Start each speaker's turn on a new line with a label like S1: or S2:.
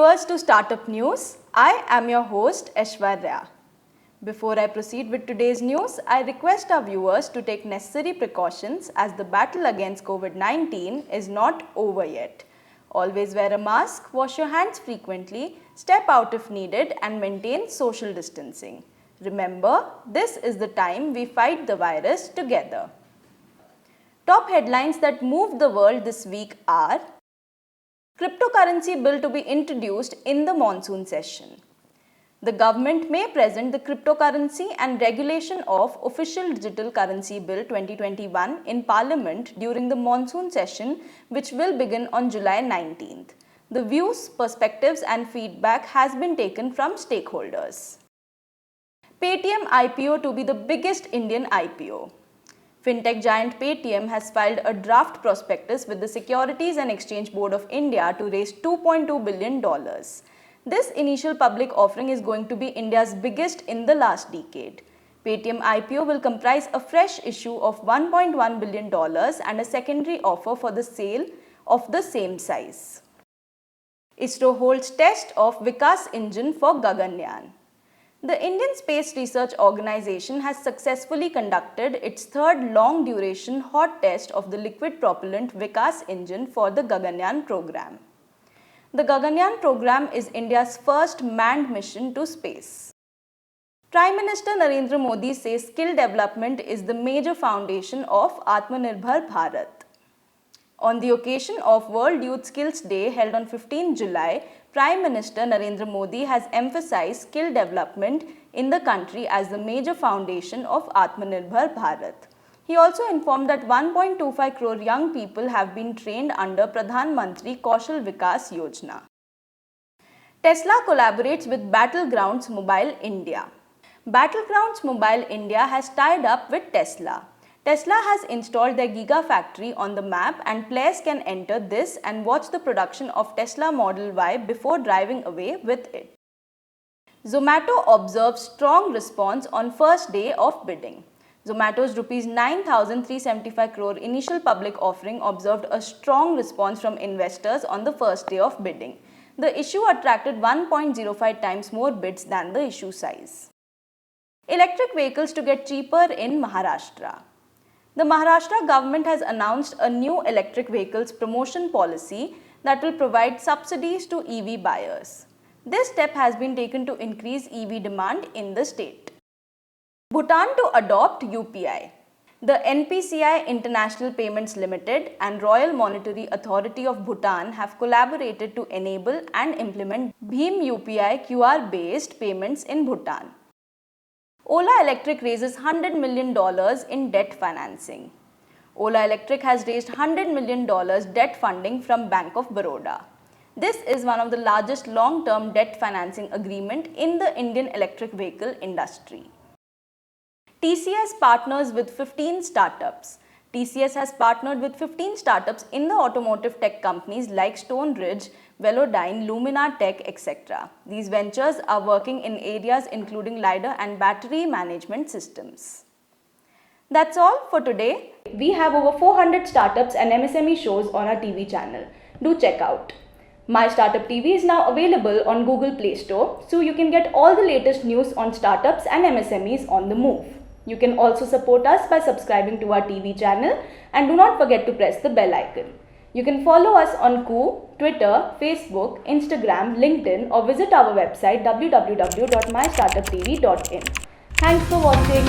S1: viewers to Startup News. I am your host Aishwarya. Before I proceed with today's news, I request our viewers to take necessary precautions as the battle against COVID-19 is not over yet. Always wear a mask, wash your hands frequently, step out if needed and maintain social distancing. Remember, this is the time we fight the virus together. Top headlines that moved the world this week are: Cryptocurrency bill to be introduced in the monsoon session. The government may present the Cryptocurrency and Regulation of Official Digital Currency Bill 2021 in Parliament during the monsoon session, which will begin on July 19th. The views, perspectives and feedback has been taken from stakeholders. Paytm IPO to be the biggest Indian IPO. Fintech giant Paytm has filed a draft prospectus with the Securities and Exchange Board of India to raise $2.2 billion. This initial public offering is going to be India's biggest in the last decade. Paytm IPO will comprise a fresh issue of $1.1 billion and a secondary offer for the sale of the same size. ISRO holds test of Vikas engine for Gaganyaan. The Indian Space Research Organisation has successfully conducted its third long-duration hot test of the liquid propellant Vikas engine for the Gaganyaan program. The Gaganyaan program is India's first manned mission to space. Prime Minister Narendra Modi says skill development is the major foundation of Atmanirbhar Bharat. On the occasion of World Youth Skills Day held on 15 July, Prime Minister Narendra Modi has emphasized skill development in the country as the major foundation of Atmanirbhar Bharat. He also informed that 1.25 crore young people have been trained under Pradhan Mantri Kaushal Vikas Yojana. Tesla collaborates with Battlegrounds Mobile India. Battlegrounds Mobile India has tied up with Tesla. Tesla has installed their Gigafactory on the map and players can enter this and watch the production of Tesla Model Y before driving away with it. Zomato observes strong response on first day of bidding. Zomato's Rs 9,375 crore initial public offering observed a strong response from investors on the first day of bidding. The issue attracted 1.05 times more bids than the issue size. Electric vehicles to get cheaper in Maharashtra. The Maharashtra government has announced a new electric vehicles promotion policy that will provide subsidies to EV buyers. This step has been taken to increase EV demand in the state. Bhutan to adopt UPI. The NPCI International Payments Limited and Royal Monetary Authority of Bhutan have collaborated to enable and implement Bhim UPI QR-based payments in Bhutan. Ola Electric raises $100 million in debt financing. Ola Electric has raised $100 million debt funding from Bank of Baroda. This is one of the largest long-term debt financing agreement in the Indian electric vehicle industry. TCS partners with 15 startups. TCS has partnered with 15 startups in the automotive tech companies like Stoneridge, Velodyne, Lumina Tech, etc. These ventures are working in areas including LiDAR and battery management systems. That's all for today. We have over 400 startups and MSME shows on our TV channel. Do check out. My Startup TV is now available on Google Play Store, so you can get all the latest news on startups and MSMEs on the move. You can also support us by subscribing to our TV channel and do not forget to press the bell icon. You can follow us on Koo, Twitter, Facebook, Instagram, LinkedIn or visit our website www.mystartuptv.in. Thanks for watching.